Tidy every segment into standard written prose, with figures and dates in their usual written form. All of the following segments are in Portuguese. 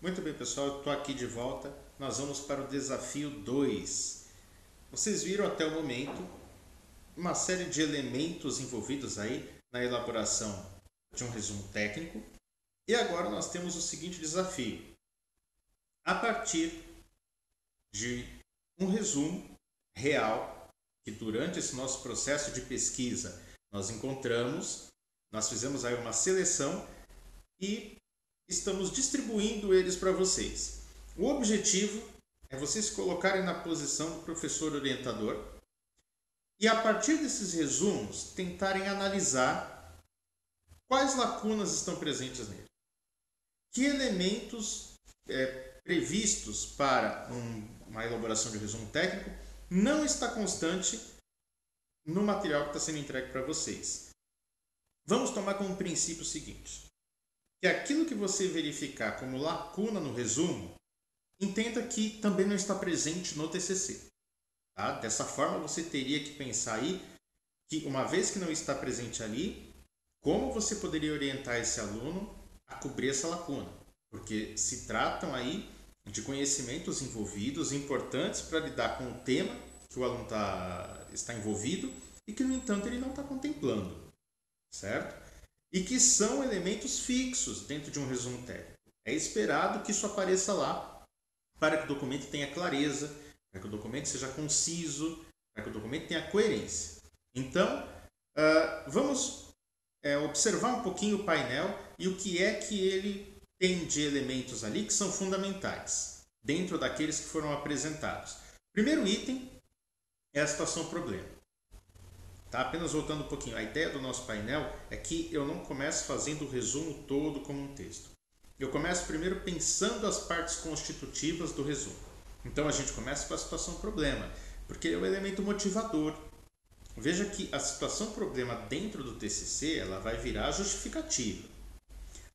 Muito bem, pessoal, eu estou aqui de volta. Nós vamos para o desafio 2. Vocês viram até o momento uma série de elementos envolvidos aí na elaboração de um resumo técnico. E agora nós temos o seguinte desafio. A partir de um resumo real que durante esse nosso processo de pesquisa nós fizemos aí uma seleção e estamos distribuindo eles para vocês. O objetivo é vocês se colocarem na posição do professor orientador e, a partir desses resumos, tentarem analisar quais lacunas estão presentes nele. Que elementos previstos para uma elaboração de resumo técnico não está constante no material que está sendo entregue para vocês. Vamos tomar como princípio o seguinte: que aquilo que você verificar como lacuna no resumo, entenda que também não está presente no TCC. Tá? Dessa forma, você teria que pensar aí que, uma vez que não está presente ali, como você poderia orientar esse aluno a cobrir essa lacuna? Porque se tratam aí de conhecimentos envolvidos, importantes para lidar com o tema que o aluno está envolvido e que, no entanto, ele não está contemplando, certo? E que são elementos fixos dentro de um resumo técnico. É esperado que isso apareça lá para que o documento tenha clareza, para que o documento seja conciso, para que o documento tenha coerência. Então, vamos observar um pouquinho o painel e o que é que ele tem de elementos ali que são fundamentais, dentro daqueles que foram apresentados. Primeiro item é a situação problema. Tá? Apenas voltando um pouquinho, a ideia do nosso painel é que eu não começo fazendo o resumo todo como um texto. Eu começo primeiro pensando as partes constitutivas do resumo. Então a gente começa com a situação problema, porque é o elemento motivador. Veja que a situação problema dentro do TCC ela vai virar justificativa.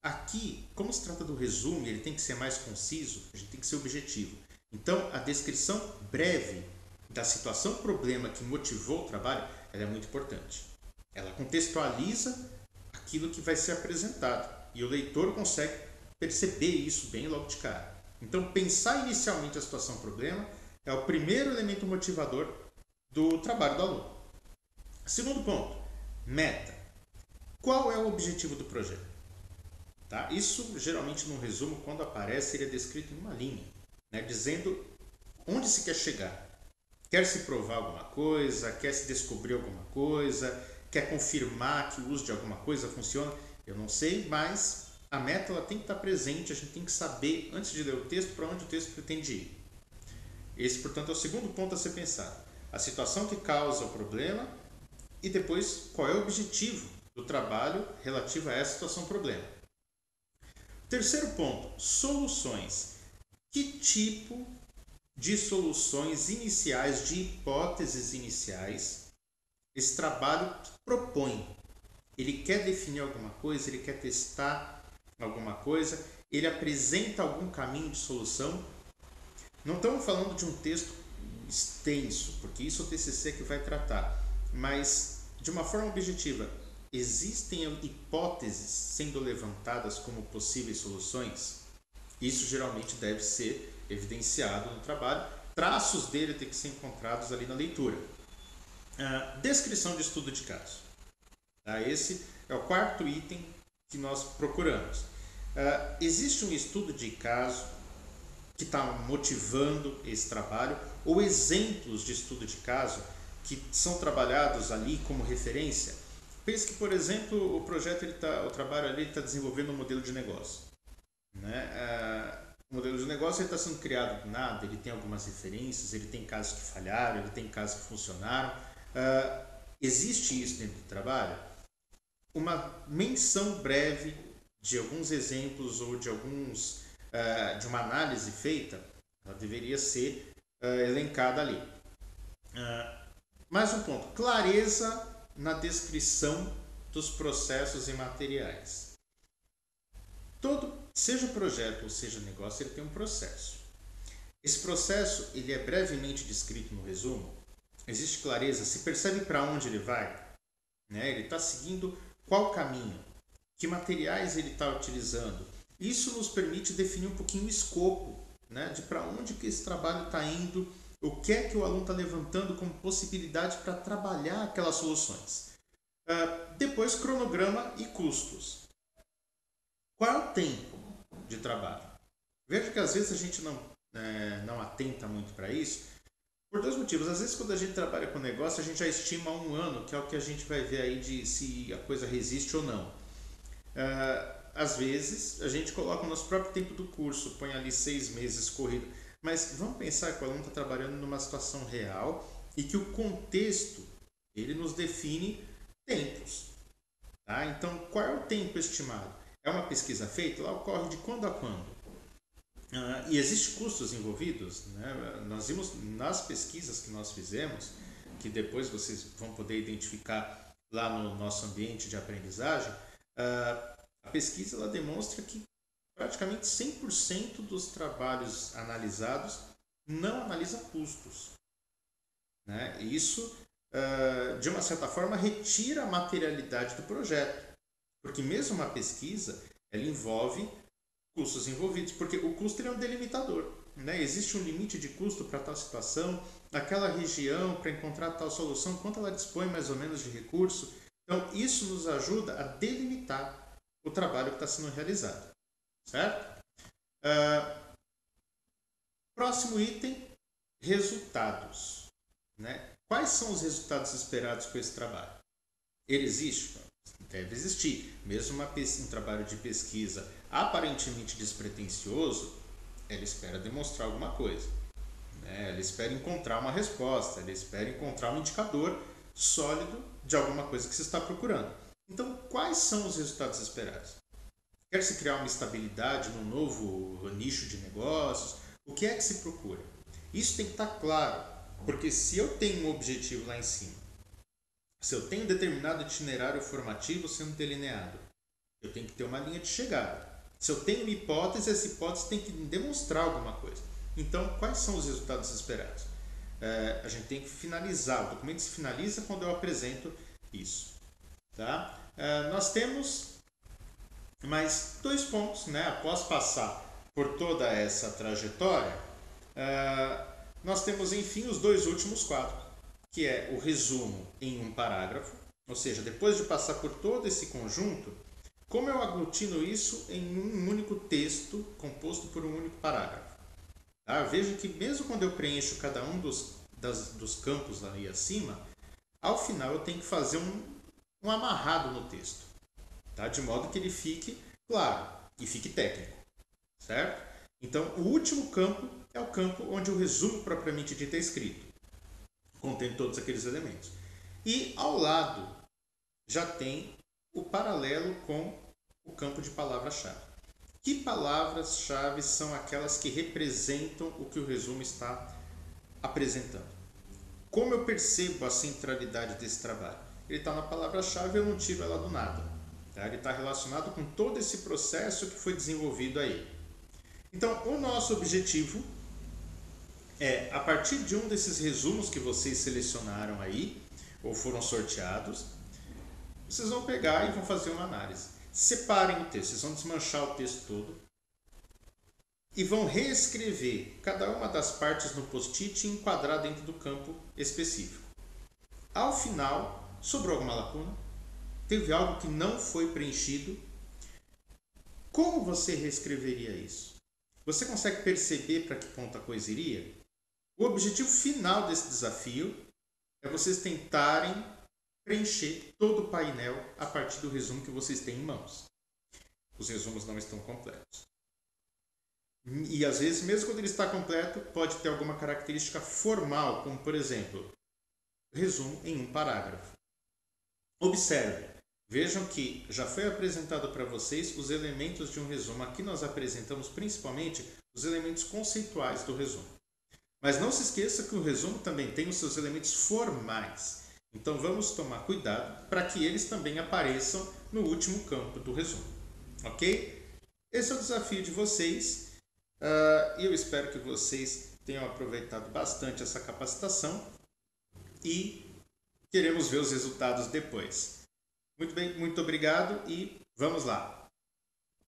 Aqui, como se trata do resumo, ele tem que ser mais conciso, a gente tem que ser objetivo. Então a descrição breve da situação problema que motivou o trabalho ela é muito importante. Ela contextualiza aquilo que vai ser apresentado e o leitor consegue perceber isso bem logo de cara. Então, pensar inicialmente a situação problema é o primeiro elemento motivador do trabalho do aluno. Segundo ponto, meta. Qual é o objetivo do projeto? Tá? Isso, geralmente, no resumo, quando aparece, ele é descrito em uma linha, né, dizendo onde se quer chegar. Quer se provar alguma coisa, quer se descobrir alguma coisa, quer confirmar que o uso de alguma coisa funciona. Eu não sei, mas a meta ela tem que estar presente, a gente tem que saber, antes de ler o texto, para onde o texto pretende ir. Esse, portanto, é o segundo ponto a ser pensado. A situação que causa o problema e depois qual é o objetivo do trabalho relativo a essa situação problema. Terceiro ponto, soluções. Que tipo de soluções iniciais, de hipóteses iniciais, esse trabalho propõe? Ele quer definir alguma coisa, ele quer testar alguma coisa, ele apresenta algum caminho de solução. Não estamos falando de um texto extenso, porque isso o TCC que vai tratar, mas de uma forma objetiva, existem hipóteses sendo levantadas como possíveis soluções? Isso geralmente deve ser evidenciado no trabalho. Traços dele têm que ser encontrados ali na leitura. Descrição de estudo de caso. Esse é o quarto item que nós procuramos. Existe um estudo de caso que está motivando esse trabalho ou exemplos de estudo de caso que são trabalhados ali como referência? Pense que, por exemplo, o trabalho ali está desenvolvendo um modelo de negócio. Né? O modelo de negócio está sendo criado do nada, ele tem algumas referências, ele tem casos que falharam, ele tem casos que funcionaram. Existe isso dentro do trabalho? Uma menção breve de alguns exemplos ou de uma análise feita, ela deveria ser elencada ali. Mais um ponto, clareza na descrição dos processos e materiais. Seja projeto ou seja negócio, ele tem um processo. Esse processo ele é brevemente descrito no resumo. Existe clareza, se percebe para onde ele vai, né? Ele está seguindo qual caminho, que materiais ele está utilizando, Isso nos permite definir um pouquinho o escopo, né, de para onde que esse trabalho está indo, o que é que o aluno está levantando como possibilidade para trabalhar aquelas soluções. Depois, cronograma e custos. Qual é o tempo de trabalho? Veja que às vezes a gente não atenta muito para isso, por dois motivos. Às vezes, quando a gente trabalha com negócio, a gente já estima 1 ano, que é o que a gente vai ver aí de se a coisa resiste ou não. Às vezes, a gente coloca o nosso próprio tempo do curso, põe ali 6 meses corrido. Mas vamos pensar que o aluno está trabalhando numa situação real e que o contexto ele nos define tempos. Tá? Então, qual é o tempo estimado? É uma pesquisa feita? Ela ocorre de quando a quando? E existem custos envolvidos, né? Nós vimos nas pesquisas que nós fizemos, que depois vocês vão poder identificar lá no nosso ambiente de aprendizagem, a pesquisa ela demonstra que praticamente 100% dos trabalhos analisados não analisa custos. Né? Isso, de uma certa forma, retira a materialidade do projeto, porque mesmo uma pesquisa ela envolve custos envolvidos, porque o custo é um delimitador. Né? Existe um limite de custo para tal situação, aquela região, para encontrar tal solução, quanto ela dispõe mais ou menos de recurso. Então, isso nos ajuda a delimitar o trabalho que está sendo realizado. Certo? Próximo item, resultados. Né? Quais são os resultados esperados com esse trabalho? Ele existe? Deve existir. Mesmo um trabalho de pesquisa aparentemente despretensioso, ela espera demonstrar alguma coisa. Né? Ela espera encontrar uma resposta, ela espera encontrar um indicador sólido de alguma coisa que se está procurando. Então, quais são os resultados esperados? Quer-se criar uma estabilidade num novo nicho de negócios? O que é que se procura? Isso tem que estar claro, porque se eu tenho um objetivo lá em cima, se eu tenho um determinado itinerário formativo sendo delineado, eu tenho que ter uma linha de chegada. Se eu tenho uma hipótese, essa hipótese tem que demonstrar alguma coisa. Então, quais são os resultados esperados? A gente tem que finalizar. O documento se finaliza quando eu apresento isso. Tá? Nós temos mais 2 pontos. Né? Após passar por toda essa trajetória, nós temos, enfim, os 2 últimos quadros, que é o resumo em um parágrafo, ou seja, depois de passar por todo esse conjunto, como eu aglutino isso em um único texto composto por um único parágrafo? Tá? Veja que mesmo quando eu preencho cada um dos campos ali acima, ao final eu tenho que fazer um amarrado no texto, tá? De modo que ele fique claro e fique técnico, certo? Então, o último campo é o campo onde o resumo propriamente dito é escrito, contém todos aqueles elementos. E ao lado já tem o paralelo com o campo de palavra-chave. Que palavras-chave são aquelas que representam o que o resumo está apresentando? Como eu percebo a centralidade desse trabalho? Ele está na palavra-chave, eu não tiro ela do nada. Tá? Ele está relacionado com todo esse processo que foi desenvolvido aí. Então, o nosso objetivo é, a partir de um desses resumos que vocês selecionaram aí, ou foram sorteados, vocês vão pegar e vão fazer uma análise. Separem o texto, vocês vão desmanchar o texto todo e vão reescrever cada uma das partes no post-it e enquadrar dentro do campo específico. Ao final, sobrou alguma lacuna? Teve algo que não foi preenchido? Como você reescreveria isso? Você consegue perceber para que ponto a coisa iria? O objetivo final desse desafio é vocês tentarem preencher todo o painel a partir do resumo que vocês têm em mãos. Os resumos não estão completos. E às vezes, mesmo quando ele está completo, pode ter alguma característica formal, como por exemplo, resumo em um parágrafo. Observe, vejam que já foi apresentado para vocês os elementos de um resumo. Aqui nós apresentamos principalmente os elementos conceituais do resumo. Mas não se esqueça que o resumo também tem os seus elementos formais. Então vamos tomar cuidado para que eles também apareçam no último campo do resumo. Ok? Esse é o desafio de vocês e eu espero que vocês tenham aproveitado bastante essa capacitação e queremos ver os resultados depois. Muito bem, muito obrigado e vamos lá!